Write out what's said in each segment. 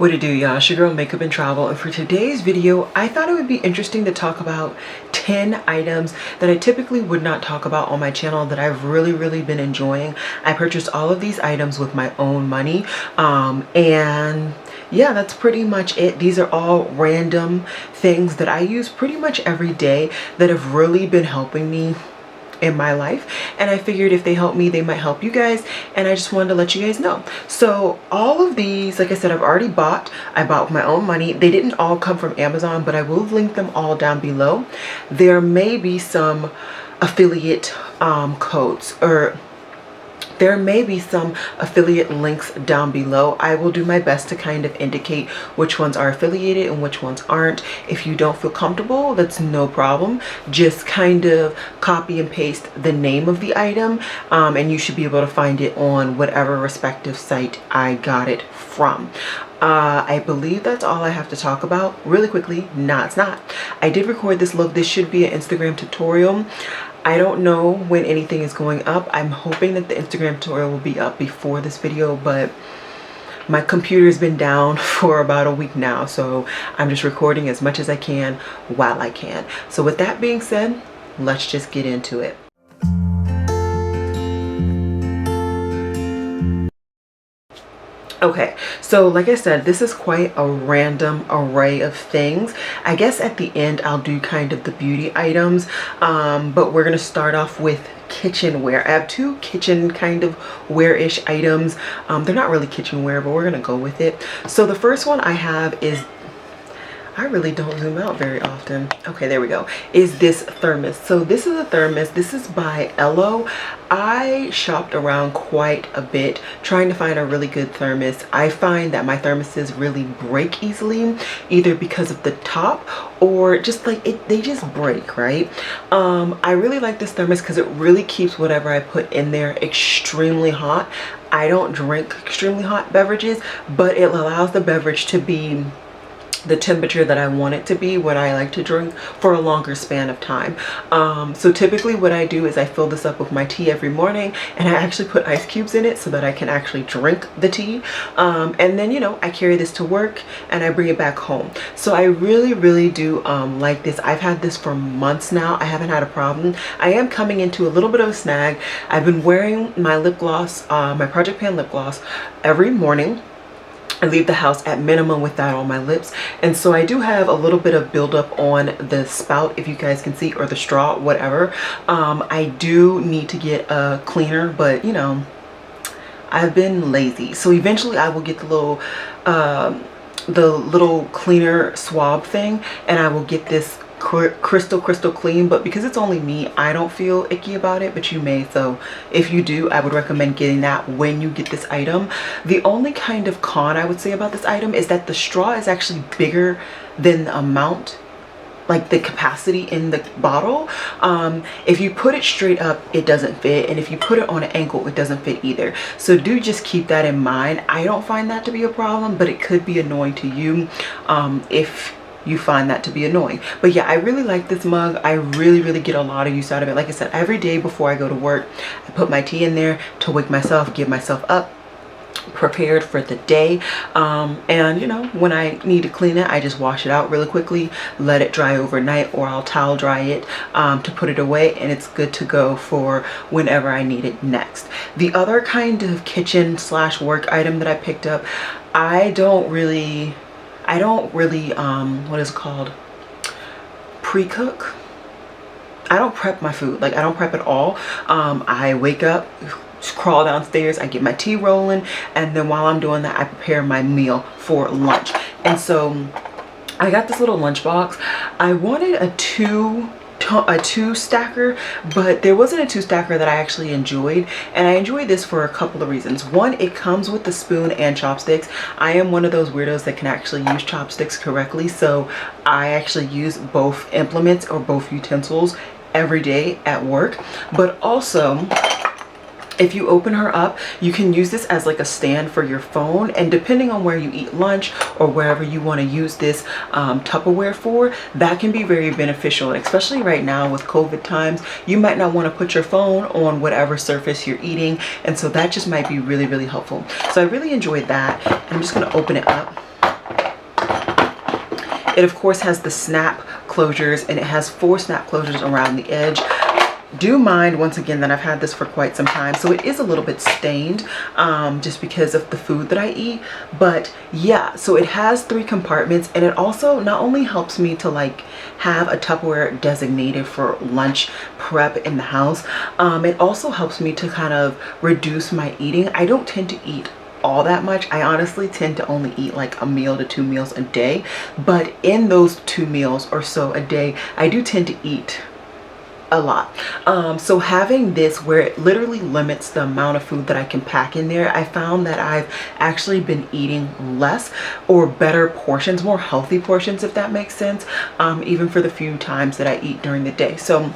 What it do, y'all? It's your girl Makeup and Travel, and for today's video I thought it would be interesting to talk about 10 items that I typically would not talk about on my channel that I've really been enjoying. I purchased all of these items with my own money, and yeah, that's pretty much it. These are all random things that I use pretty much every day that have really been helping me in my life, and I figured if they help me, they might help you guys, and I just wanted to let you guys know. So all of these, like I said, I've already bought. I bought with my own money. They didn't all come from Amazon, but I will link them all down below. There may be some affiliate codes, or there may be some affiliate links down below. I will do my best to kind of indicate which ones are affiliated and which ones aren't. If you don't feel comfortable, that's no problem. Just kind of copy and paste the name of the item, and you should be able to find it on whatever respective site I got it from. I believe that's all I have to talk about. Really quickly, no, it's not. I did record this look. This should be an Instagram tutorial. I don't know when anything is going up. I'm hoping that the Instagram tutorial will be up before this video, but my computer's been down for about a week now, so I'm just recording as much as I can while I can. So with that being said, let's just get into it. Okay, so like I said, this is quite a random array of things. I guess at the end I'll do kind of the beauty items, but we're gonna start off with kitchenware. I have two kitchen kind of wear-ish items. They're not really kitchenware, but we're gonna go with it. So the first one I have is, I really don't zoom out very often. Okay, there we go. Is this thermos. So this is a thermos. This is by Ello. I shopped around quite a bit trying to find a really good thermos. I find that my thermoses really break easily, either because of the top or just like they just break, right? I really like this thermos because it really keeps whatever I put in there extremely hot. I don't drink extremely hot beverages, but it allows the beverage to be the temperature that I want it to be, what I like to drink, for a longer span of time. So typically what I do is I fill this up with my tea every morning, and I actually put ice cubes in it so that I can actually drink the tea. And then, you know, I carry this to work and I bring it back home. So I really do like this. I've had this for months now. I haven't had a problem. I am coming into a little bit of a snag. I've been wearing my lip gloss, my Project Pan lip gloss, every morning. I leave the house at minimum with that on my lips, and so I do have a little bit of buildup on the spout, if you guys can see, or the straw, whatever. I do need to get a cleaner, but you know, I've been lazy. So eventually I will get the little cleaner swab thing, and I will get this crystal clean. But because it's only me, I don't feel icky about it, but you may. So if you do, I would recommend getting that when you get this item. The only kind of con I would say about this item is that the straw is actually bigger than the amount, like the capacity in the bottle. If you put it straight up, it doesn't fit, and if you put it on an ankle, it doesn't fit either. So do just keep that in mind. I don't find that to be a problem, but it could be annoying to you if you find that to be annoying. But yeah, I really like this mug. I really get a lot of use out of it. Like I said, every day before I go to work, I put my tea in there to wake myself, get myself up, prepared for the day. And you know, when I need to clean it, I just wash it out really quickly, let it dry overnight, or I'll towel dry it to put it away, and it's good to go for whenever I need it next. The other kind of kitchen / work item that I picked up, I don't really what is it called, pre-cook. I don't prep my food. Like, I don't prep at all. I wake up, crawl downstairs, I get my tea rolling, and then while I'm doing that, I prepare my meal for lunch. And so I got this little lunchbox. I wanted a two stacker, but there wasn't a 2-stacker that I actually enjoyed, and I enjoyed this for a couple of reasons. One, it comes with the spoon and chopsticks. I am one of those weirdos that can actually use chopsticks correctly, so I actually use both implements or both utensils every day at work. But also, if you open her up, you can use this as like a stand for your phone, and depending on where you eat lunch or wherever you want to use this Tupperware for, that can be very beneficial. And especially right now with COVID times, you might not want to put your phone on whatever surface you're eating, and so that just might be really helpful. So I really enjoyed that. I'm just going to open it up. It of course has the snap closures, and it has 4 snap closures around the edge. Do mind once again that I've had this for quite some time, so it is a little bit stained just because of the food that I eat. But yeah, so it has 3 compartments, and it also not only helps me to like have a Tupperware designated for lunch prep in the house, it also helps me to kind of reduce my eating. I don't tend to eat all that much. I honestly tend to only eat like a meal to 2 meals a day, but in those 2 meals or so a day, I do tend to eat a lot. So having this where it literally limits the amount of food that I can pack in there, I found that I've actually been eating less or better portions, more healthy portions, if that makes sense, even for the few times that I eat during the day. So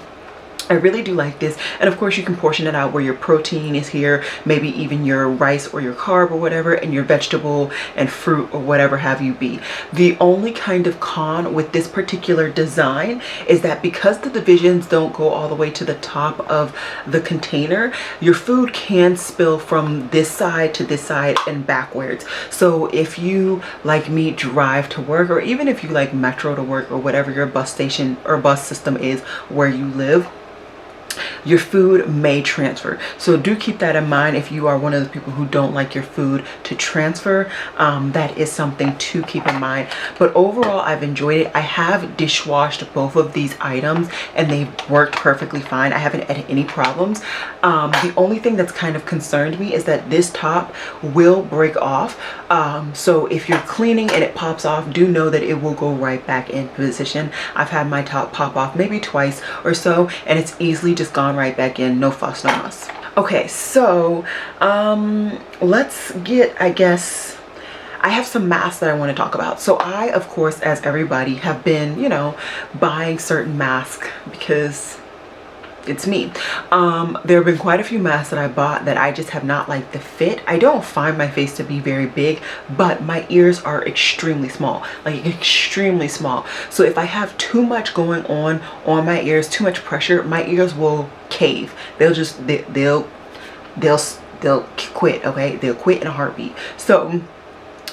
I really do like this. And of course you can portion it out where your protein is here, maybe even your rice or your carb or whatever, and your vegetable and fruit or whatever have you be. The only kind of con with this particular design is that because the divisions don't go all the way to the top of the container, your food can spill from this side to this side and backwards. So if you, like me, drive to work, or even if you like metro to work, or whatever your bus station or bus system is where you live, your food may transfer. So do keep that in mind if you are one of the people who don't like your food to transfer. That is something to keep in mind. But overall, I've enjoyed it. I have dishwashed both of these items and they've worked perfectly fine. I haven't had any problems. The only thing that's kind of concerned me is that this top will break off. So if you're cleaning and it pops off, do know that it will go right back in position. I've had my top pop off maybe twice or so, and it's easily just gone right back in. No fuss, no muss. Okay, so let's get, I guess, I have some masks that I want to talk about. So I, of course, as everybody, have been, you know, buying certain masks because it's me. There have been quite a few masks that I bought that I just have not liked the fit. I don't find my face to be very big, but my ears are extremely small, like extremely small. So if I have too much going on my ears, too much pressure, my ears will cave. They'll just, they'll quit, okay? They'll quit in a heartbeat. So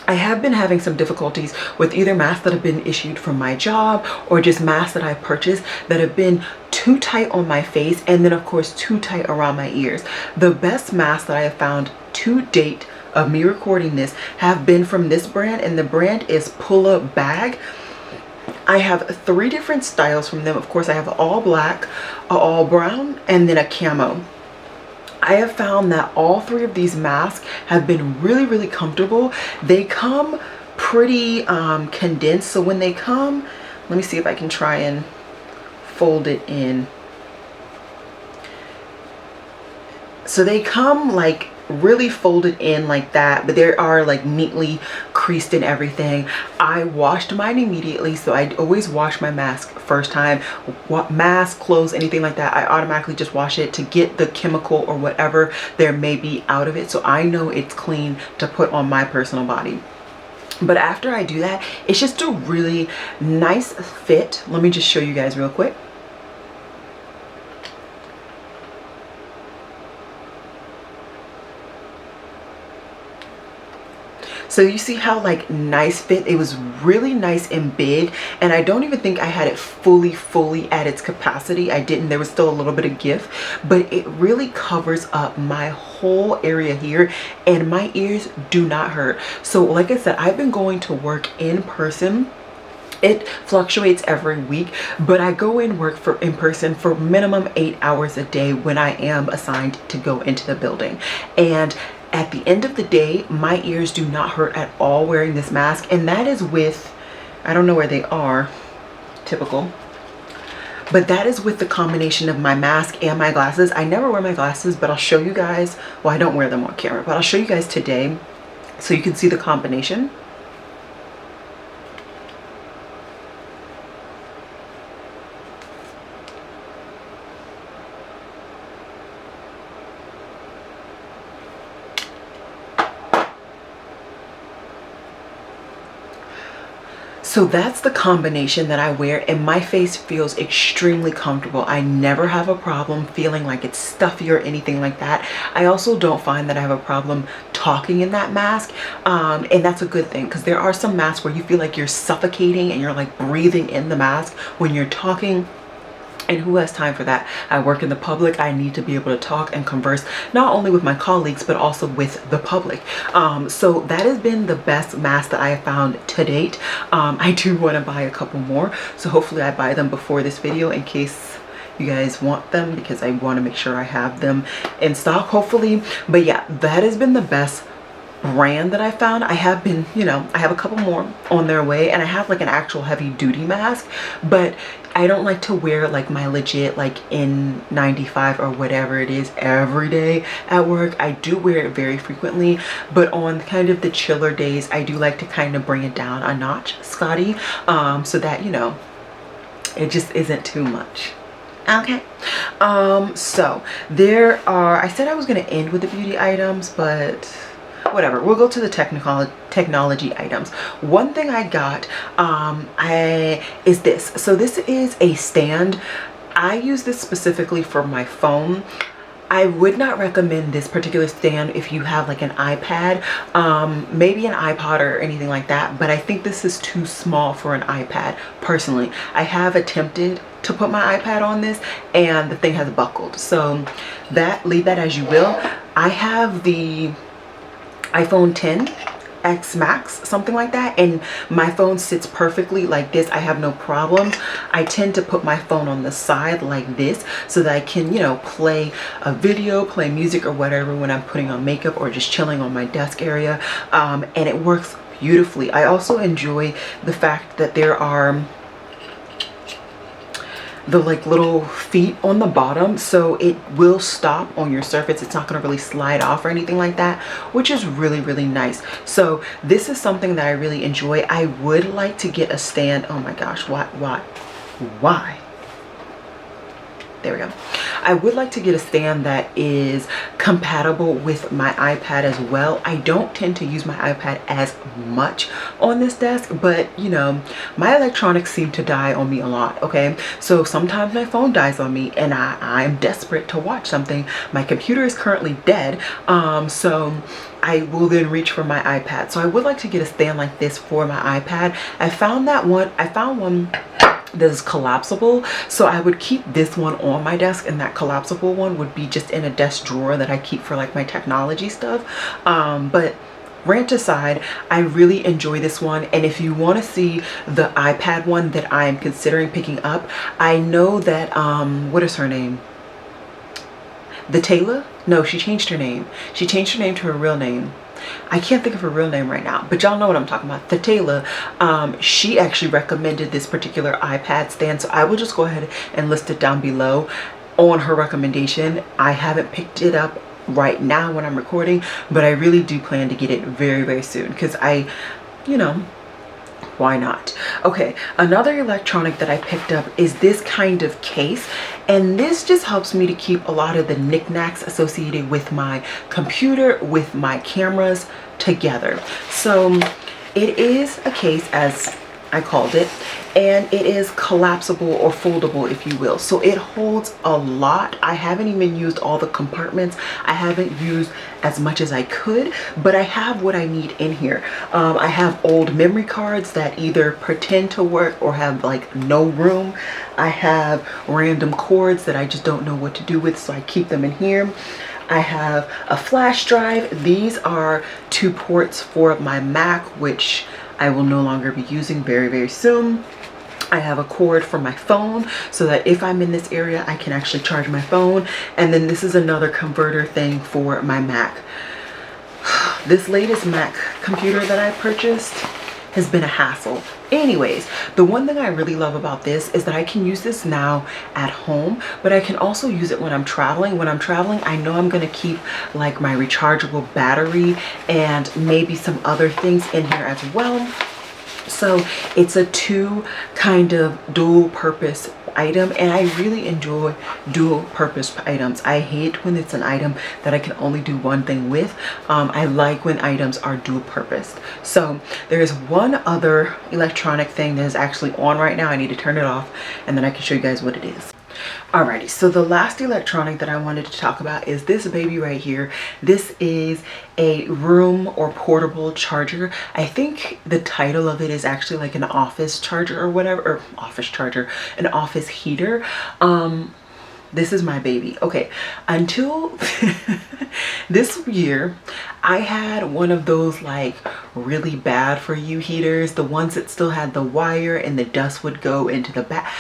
I have been having some difficulties with either masks that have been issued from my job or just masks that I purchased that have been too tight on my face, and then of course too tight around my ears. The best masks that I have found to date of me recording this have been from this brand, and the brand is Pulla Bag. I have 3 different styles from them. Of course, I have all black, all brown, and then a camo. I have found that all 3 of these masks have been really, really comfortable. They come pretty condensed. So when they come, let me see if I can try and fold it in. So they come like really folded in like that, but they are like neatly creased and everything. I washed mine immediately, so I always wash my mask first time. Mask, clothes, anything like that, I automatically just wash it to get the chemical or whatever there may be out of it, so I know it's clean to put on my personal body. But after I do that, it's just a really nice fit. Let me just show you guys real quick. So you see how like nice fit? It was really nice and big, and I don't even think I had it fully at its capacity. I didn't. There was still a little bit of give, but it really covers up my whole area here, and my ears do not hurt. So like I said, I've been going to work in person. It fluctuates every week, but I go in in person for minimum 8 hours a day when I am assigned to go into the building. And at the end of the day, my ears do not hurt at all wearing this mask. And that is with, I don't know where they are, typical, but that is with the combination of my mask and my glasses. I never wear my glasses, but I'll show you guys. Well, I don't wear them on camera, but I'll show you guys today so you can see the combination. So that's the combination that I wear, and my face feels extremely comfortable. I never have a problem feeling like it's stuffy or anything like that. I also don't find that I have a problem talking in that mask, and that's a good thing, because there are some masks where you feel like you're suffocating and you're like breathing in the mask when you're talking. And who has time for that? I work in the public. I need to be able to talk and converse not only with my colleagues but also with the public. So that has been the best mask that I have found to date. I do want to buy a couple more, so hopefully I buy them before this video in case you guys want them, because I want to make sure I have them in stock, hopefully. But yeah, that has been the best brand that I found. I have been, you know, I have a couple more on their way, and I have like an actual heavy duty mask, but I don't like to wear like my legit like N95 or whatever it is every day at work. I do wear it very frequently, but on kind of the chiller days I do like to kind of bring it down a notch, Scotty, so that, you know, it just isn't too much. Okay, so there are, I said I was going to end with the beauty items, but whatever, we'll go to the technology items. One thing I got is this. So this is a stand. I use this specifically for my phone. I would not recommend this particular stand if you have like an iPad, maybe an iPod or anything like that, but I think this is too small for an iPad personally. I have attempted to put my iPad on this and the thing has buckled, so leave that as you will. I have the iPhone 10X Max, something like that, and my phone sits perfectly like this. I have no problems. I tend to put my phone on the side like this so that I can, you know, play a video, play music or whatever when I'm putting on makeup or just chilling on my desk area, and it works beautifully. I also enjoy the fact that there are the like little feet on the bottom, so it will stop on your surface. It's not going to really slide off or anything like that, which is really, really nice. So this is something that I really enjoy. I would like to get a stand. Oh my gosh, why? There we go. I would like to get a stand that is compatible with my iPad as well. I don't tend to use my iPad as much on this desk, but you know, my electronics seem to die on me a lot, okay? So sometimes my phone dies on me and I'm desperate to watch something. My computer is currently dead, so I will then reach for my iPad. So I would like to get a stand like this for my iPad. I found one that is collapsible, so I would keep this one on my desk, and that collapsible one would be just in a desk drawer that I keep for like my technology stuff. But rant aside, I really enjoy this one, and if you want to see the iPad one that I am considering picking up, I know that what is her name? The Taylor? No, she changed her name. She changed her name to her real name. I can't think of her real name right now, but y'all know what I'm talking about. The Taylor, she actually recommended this particular iPad stand, so I will just go ahead and list it down below on her recommendation. I haven't picked it up right now when I'm recording, but I really do plan to get it very, very soon, because you know, why not? Okay, another electronic that I picked up is this kind of case, and this just helps me to keep a lot of the knickknacks associated with my computer, with my cameras together. So it is a case, as I called it, and it is collapsible or foldable, if you will. So it holds a lot. I haven't even used all the compartments. I haven't used as much as I could, but I have what I need in here. I have old memory cards that either pretend to work or have like no room. I have random cords that I just don't know what to do with, so I keep them in here. I have a flash drive. These are 2 ports for my Mac, which I will no longer be using very, very soon. I have a cord for my phone so that if I'm in this area, I can actually charge my phone. And then this is another converter thing for my Mac. This latest Mac computer that I purchased has been a hassle. Anyways, the one thing I really love about this is that I can use this now at home, but I can also use it when I'm traveling. When I'm traveling, I know I'm gonna keep like my rechargeable battery and maybe some other things in here as well. So it's a 2 kind of dual purpose item, and I really enjoy dual purpose items. I hate when it's an item that I can only do one thing with. I like when items are dual purposed. So there's one other electronic thing that is actually on right now. I need to turn it off and then I can show you guys what it is. Alrighty, so the last electronic that I wanted to talk about is this baby right here. This is a room or portable charger. I think the title of it is actually like an office charger or whatever, or office charger, an office heater. This is my baby. Okay, until this year, I had one of those like really bad for you heaters, the ones that still had the wire and the dust would go into the back.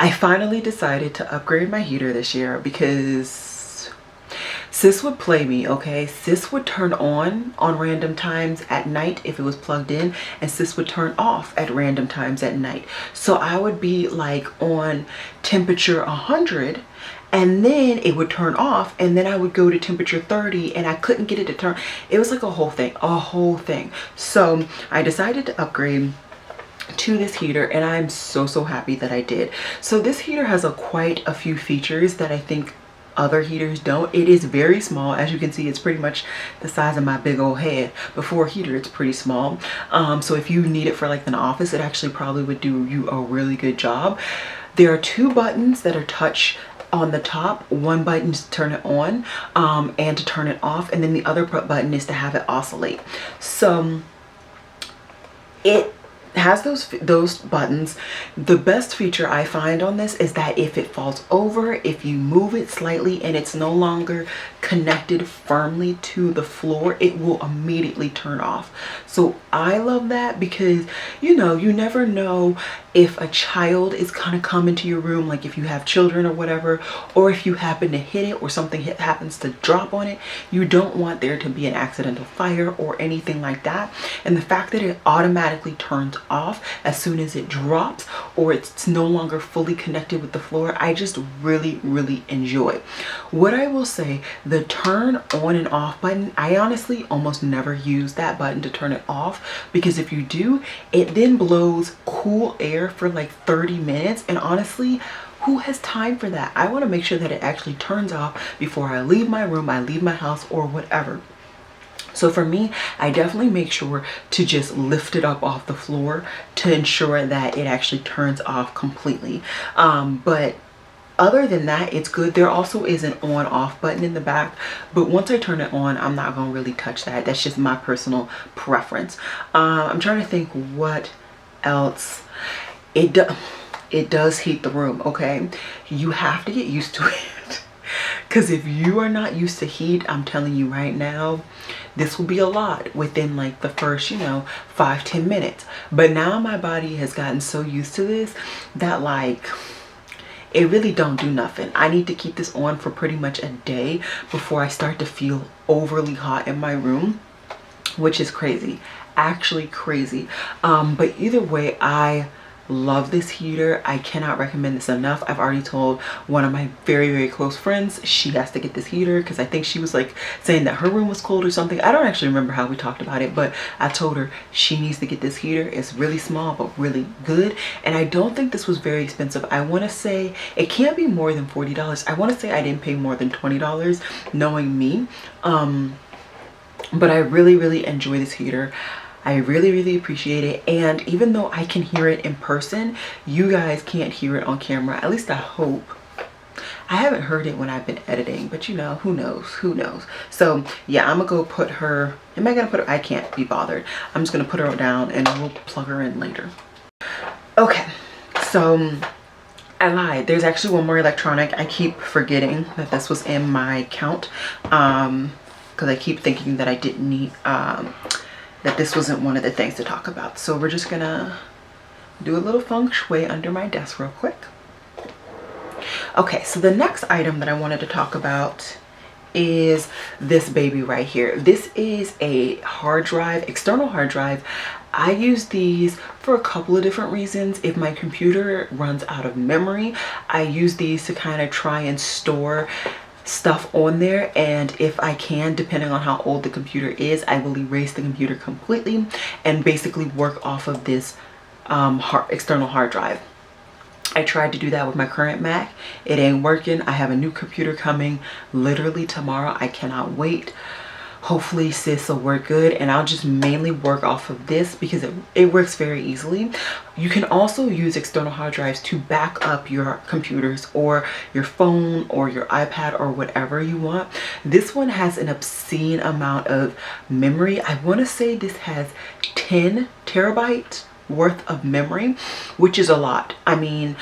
I finally decided to upgrade my heater this year because sis would play me, okay? Sis would turn on random times at night if it was plugged in, and sis would turn off at random times at night. So I would be like on temperature 100 and then it would turn off, and then I would go to temperature 30 and I couldn't get it to turn. It was like a whole thing. So I decided to upgrade to this heater, and I'm so happy that I did. So this heater has quite a few features that I think other heaters don't. It is very small. As you can see, it's pretty much the size of my big old head, but for a heater it's pretty small. So if you need it for like an office, it actually probably would do you a really good job. There are 2 buttons that are touch on the top. One button is to turn it on and to turn it off, and then the other button is to have it oscillate. So it has those buttons. The best feature I find on this is that if it falls over, if you move it slightly and it's no longer connected firmly to the floor, it will immediately turn off. So I love that because, you know, you never know if a child is kind of come into your room, like if you have children or whatever, or if you happen to hit it or something happens to drop on it. You don't want there to be an accidental fire or anything like that. And the fact that it automatically turns off as soon as it drops or it's no longer fully connected with the floor, I just really enjoy. What I will say, the turn on and off button, I honestly almost never use that button to turn it off, because if you do, it then blows cool air for like 30 minutes, and honestly, who has time for that? I want to make sure that it actually turns off before I leave my room, I leave my house, or whatever. So for me, I definitely make sure to just lift it up off the floor to ensure that it actually turns off completely. But other than that, it's good. There also is an on off button in the back, but once I turn it on, I'm not gonna really touch that. That's just my personal preference. I'm trying to think what else. It does heat the room, okay? You have to get used to it. Because if you are not used to heat, I'm telling you right now, this will be a lot within like the first, 5-10 minutes. But now my body has gotten so used to this that like, it really don't do nothing. I need to keep this on for pretty much a day before I start to feel overly hot in my room, which is crazy, actually crazy. But either way, I love this heater. I cannot recommend this enough. I've already told one of my very close friends she has to get this heater, because I think she was like saying that her room was cold or something. I don't actually remember how we talked about it, but I told her she needs to get this heater. It's really small but really good, and I don't think this was very expensive. I want to say it can't be more than $40. I want to say I didn't pay more than $20, knowing me. But I really enjoy this heater. I really appreciate it, and even though I can hear it in person, you guys can't hear it on camera. At least I hope. I haven't heard it when I've been editing, but who knows. So yeah, I'm gonna go put her, I can't be bothered. I'm just gonna put her down and we'll plug her in later. Okay, so I lied. There's actually one more electronic. I keep forgetting that this was in my count because I keep thinking that I didn't need that this wasn't one of the things to talk about. So we're just gonna do a little feng shui under my desk real quick. Okay, so the next item that I wanted to talk about is this baby right here. This is a hard drive, external hard drive. I use these for a couple of different reasons. If my computer runs out of memory, I use these to kind of try and store stuff on there, and if I can, depending on how old the computer is, I will erase the computer completely and basically work off of this external hard drive. I tried to do that with my current Mac. It ain't working. I have a new computer coming literally tomorrow. I cannot wait. hopefully sis will work good, and I'll just mainly work off of this because it works very easily. You can also use external hard drives to back up your computers or your phone or your iPad or whatever you want. This one has an obscene amount of memory. I want to say this has 10 terabytes worth of memory, which is a lot. I mean,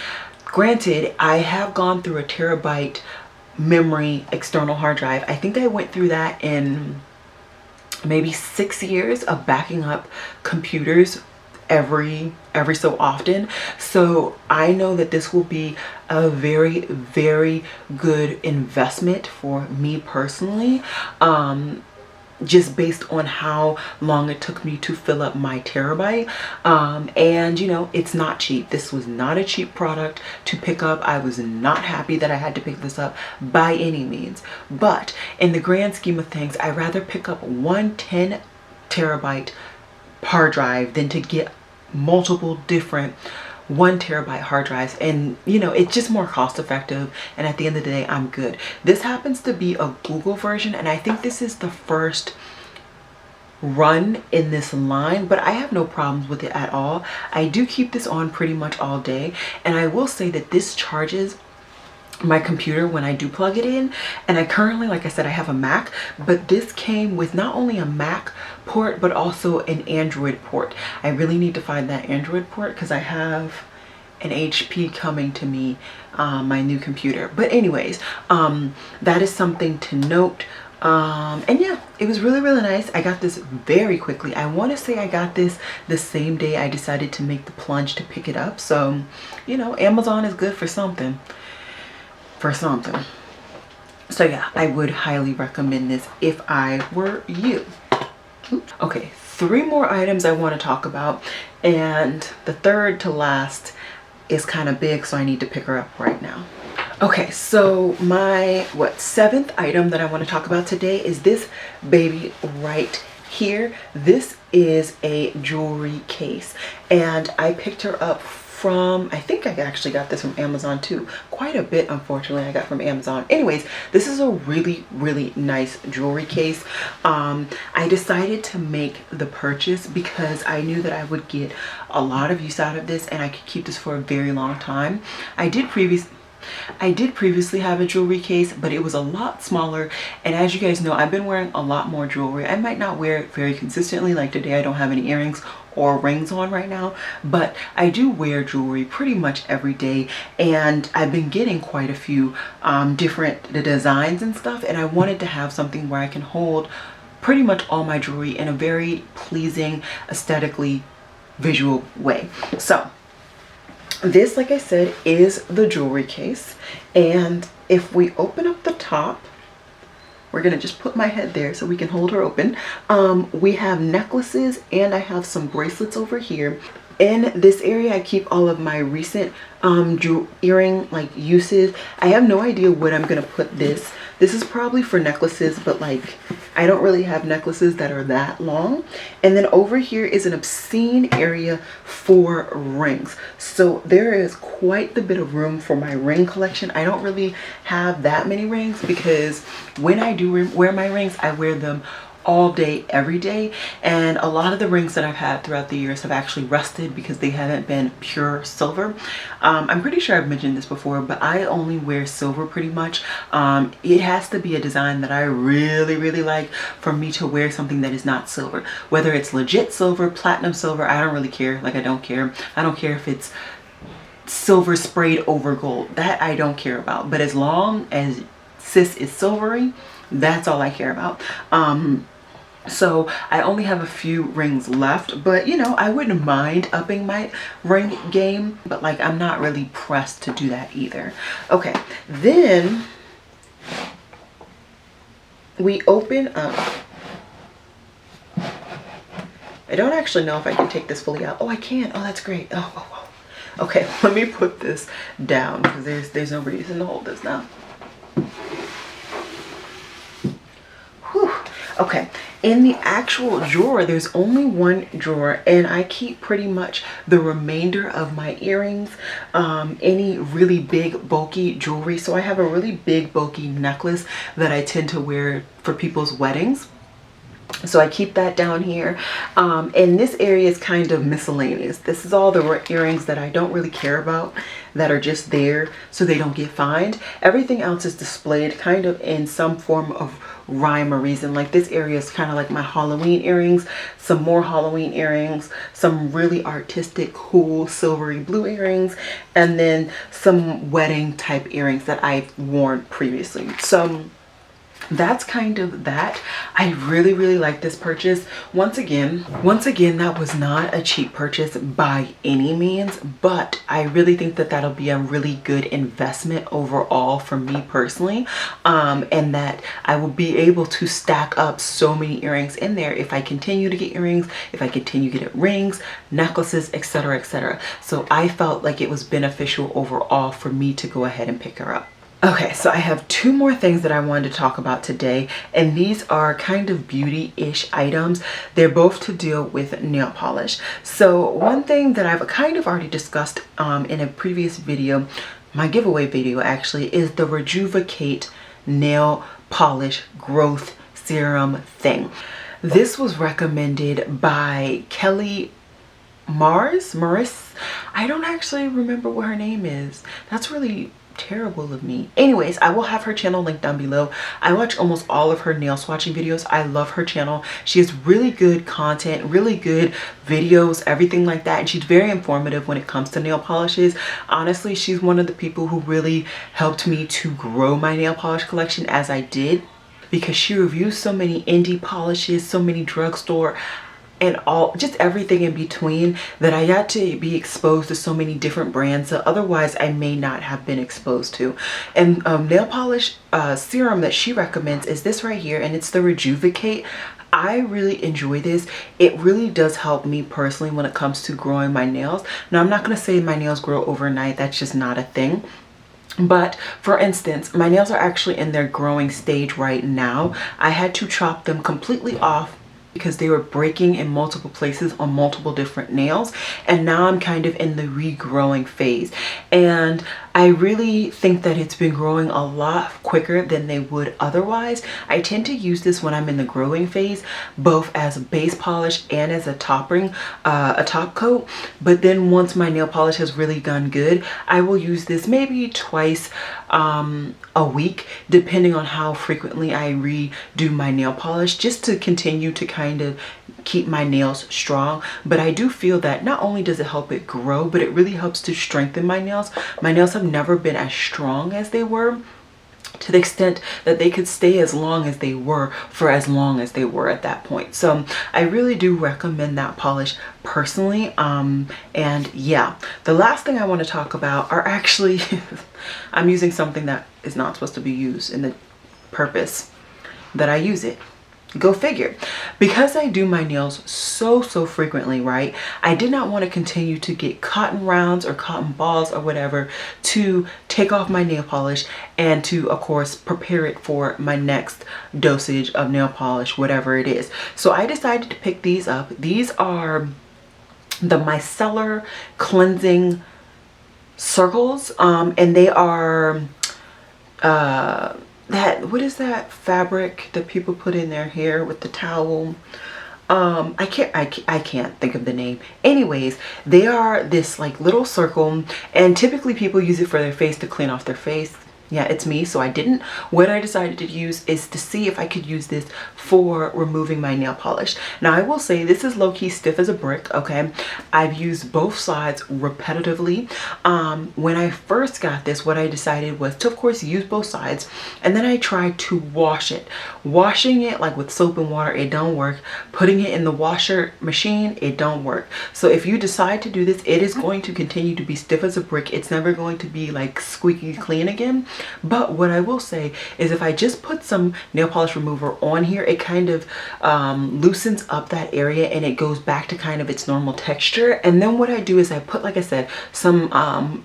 granted, I have gone through a terabyte memory external hard drive. I think I went through that in maybe 6 years of backing up computers every so often. So I know that this will be a very good investment for me personally, just based on how long it took me to fill up my terabyte. And you know, it's not cheap. This was not a cheap product to pick up. I was not happy that I had to pick this up by any means, but in the grand scheme of things, I'd rather pick up one 10 terabyte hard drive than to get multiple different 1 terabyte hard drives. And you know, it's just more cost effective, and at the end of the day, I'm good. This happens to be a Google version, and I think this is the first run in this line, but I have no problems with it at all. I do keep this on pretty much all day, and I will say that this charges my computer when I do plug it in. And I currently, like I said, I have a Mac, but this came with not only a Mac port but also an Android port. I really need to find that Android port because I have an HP coming to me, my new computer. But anyways, that is something to note. And yeah, it was really nice. I got this very quickly. I want to say I got this the same day I decided to make the plunge to pick it up. So you know, Amazon is good for something. So yeah, I would highly recommend this if I were you. Okay, 3 more items I want to talk about, and the third to last is kind of big, so I need to pick her up right now. Okay, so my 7th item that I want to talk about today is this baby right here. This is a jewelry case, and I picked her up from, I think I actually got this from Amazon too. Quite a bit, unfortunately, I got from Amazon. Anyways, this is a really nice jewelry case. I decided to make the purchase because I knew that I would get a lot of use out of this, and I could keep this for a very long time. I did previously have a jewelry case, but it was a lot smaller, and as you guys know, I've been wearing a lot more jewelry. I might not wear it very consistently, like today I don't have any earrings or rings on right now, but I do wear jewelry pretty much every day, and I've been getting quite a few different designs and stuff, and I wanted to have something where I can hold pretty much all my jewelry in a very pleasing, aesthetically visual way. So this, like I said, is the jewelry case, and if we open up the top, we're gonna just put my head there so we can hold her open. We have necklaces, and I have some bracelets over here. In this area, I keep all of my recent earring like uses. I have no idea what I'm gonna put this. This is probably for necklaces, but like I don't really have necklaces that are that long. And then over here is an obscene area for rings. So there is quite the bit of room for my ring collection. I don't really have that many rings because when I do wear my rings, I wear them all day, every day, and a lot of the rings that I've had throughout the years have actually rusted because they haven't been pure silver. I'm pretty sure I've mentioned this before, but I only wear silver pretty much. It has to be a design that I really like for me to wear something that is not silver. Whether it's legit silver, platinum silver, I don't really care. Like I don't care if it's silver sprayed over gold. That I don't care about. But as long as sis is silvery, that's all I care about. So I only have a few rings left, but you know, I wouldn't mind upping my ring game, but like I'm not really pressed to do that either. Okay, then we open up. I don't actually know if I can take this fully out. Oh, I can. Oh, that's great. Oh. Okay, let me put this down because there's no reason to hold this now. Whew. Okay, in the actual drawer, there's only one drawer, and I keep pretty much the remainder of my earrings, any really big bulky jewelry. So I have a really big bulky necklace that I tend to wear for people's weddings. So I keep that down here. And this area is kind of miscellaneous. This is all the earrings that I don't really care about, that are just there so they don't get fined. Everything else is displayed kind of in some form of rhyme or reason. Like this area is kind of like my Halloween earrings, some more Halloween earrings, some really artistic, cool, silvery blue earrings, and then some wedding type earrings that I've worn previously. So that's kind of that. I really like this purchase. Once again, that was not a cheap purchase by any means, but I really think that that'll be a really good investment overall for me personally, and that I will be able to stack up so many earrings in there if I continue to get earrings, if I continue to get rings, necklaces, etc, etc. So I felt like it was beneficial overall for me to go ahead and pick her up. Okay, so I have two more things that I wanted to talk about today, and these are kind of beauty-ish items. They're both to deal with nail polish. So one thing that I've kind of already discussed in a previous video, my giveaway video actually, is the Rejuvicate nail polish growth serum thing. This was recommended by Kelly Maris. I don't actually remember what her name is. That's really terrible of me. Anyways, I will have her channel linked down below. I watch almost all of her nail swatching videos. I love her channel. She has really good content, really good videos, everything like that, and she's very informative when it comes to nail polishes. Honestly, she's one of the people who really helped me to grow my nail polish collection as I did, because she reviews so many indie polishes, so many drugstore, and all, just everything in between, that I got to be exposed to so many different brands that otherwise I may not have been exposed to. And nail polish serum that she recommends is this right here, and it's the Rejuvicate. I really enjoy this. It really does help me personally when it comes to growing my nails. Now, I'm not going to say my nails grow overnight. That's just not a thing. But for instance, my nails are actually in their growing stage right now. I had to chop them completely off because they were breaking in multiple places on multiple different nails, and now I'm kind of in the regrowing phase, and I really think that it's been growing a lot quicker than they would otherwise. I tend to use this when I'm in the growing phase, both as a base polish and as a top coat. But then once my nail polish has really done good, I will use this maybe twice a week, depending on how frequently I redo my nail polish, just to continue to kind of keep my nails strong. But I do feel that not only does it help it grow, but it really helps to strengthen my nails. My nails have never been as strong as they were, to the extent that they could stay as long as they were for as long as they were at that point. So I really do recommend that polish personally. And yeah, the last thing I want to talk about are actually I'm using something that is not supposed to be used in the purpose that I use it. Go figure. Because I do my nails so frequently, right? I did not want to continue to get cotton rounds or cotton balls or whatever to take off my nail polish and to, of course, prepare it for my next dosage of nail polish, whatever it is. So I decided to pick these up. These are the micellar cleansing circles, and they are what is that fabric that people put in their hair with the towel? I can't think of the name. Anyways, they are this like little circle, and typically people use it for their face, to clean off their face. Yeah, it's me, so I didn't. What I decided to use is to see if I could use this for removing my nail polish. Now, I will say this is low-key stiff as a brick, okay? I've used both sides repetitively. When I first got this, what I decided was to, of course, use both sides, and then I tried to wash it. Washing it like with soap and water, it don't work. Putting it in the washer machine, it don't work. So if you decide to do this, it is going to continue to be stiff as a brick. It's never going to be like squeaky clean again. But what I will say is, if I just put some nail polish remover on here, it kind of loosens up that area and it goes back to kind of its normal texture. And then what I do is I put, like I said, some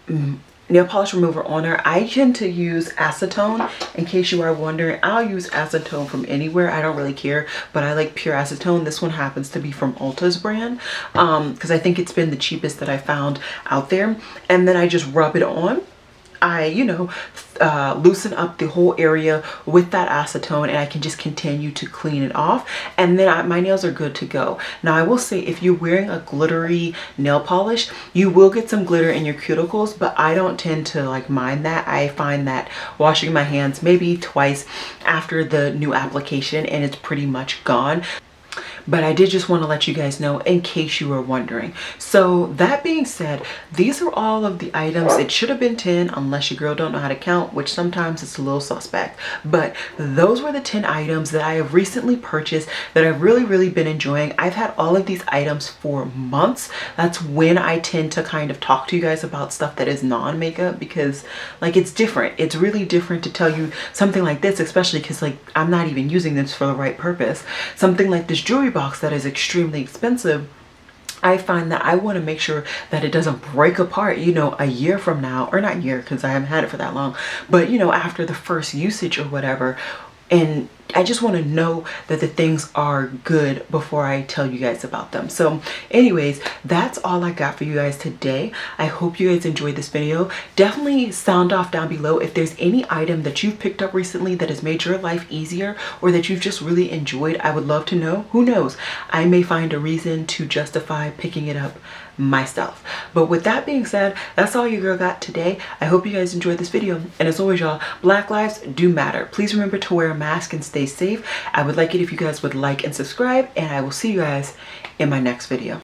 nail polish remover on her. I tend to use acetone. In case you are wondering, I'll use acetone from anywhere. I don't really care, but I like pure acetone. This one happens to be from Ulta's brand, because I think it's been the cheapest that I found out there. And then I just rub it on. I, you know, loosen up the whole area with that acetone, and I can just continue to clean it off, and then my nails are good to go. Now I will say, if you're wearing a glittery nail polish, you will get some glitter in your cuticles, but I don't tend to like mind that. I find that washing my hands maybe twice after the new application and it's pretty much gone. But I did just want to let you guys know in case you were wondering. So that being said, these are all of the items. It should have been 10 unless your girl don't know how to count, which sometimes it's a little suspect. But those were the 10 items that I have recently purchased that I've really been enjoying. I've had all of these items for months. That's when I tend to kind of talk to you guys about stuff that is non-makeup, because like it's different. It's really different to tell you something like this, especially because like I'm not even using this for the right purpose. Something like this jewelry box that is extremely expensive, I find that I want to make sure that it doesn't break apart, you know, a year from now, or not year because I haven't had it for that long, but you know, after the first usage or whatever. And I just want to know that the things are good before I tell you guys about them. So anyways, that's all I got for you guys today. I hope you guys enjoyed this video. Definitely sound off down below if there's any item that you've picked up recently that has made your life easier, or that you've just really enjoyed. I would love to know. Who knows? I may find a reason to justify picking it up myself. But with that being said, that's all your girl got today. I hope you guys enjoyed this video, and as always, y'all, Black lives do matter. Please remember to wear a mask and stay safe. I would like it if you guys would like and subscribe, and I will see you guys in my next video.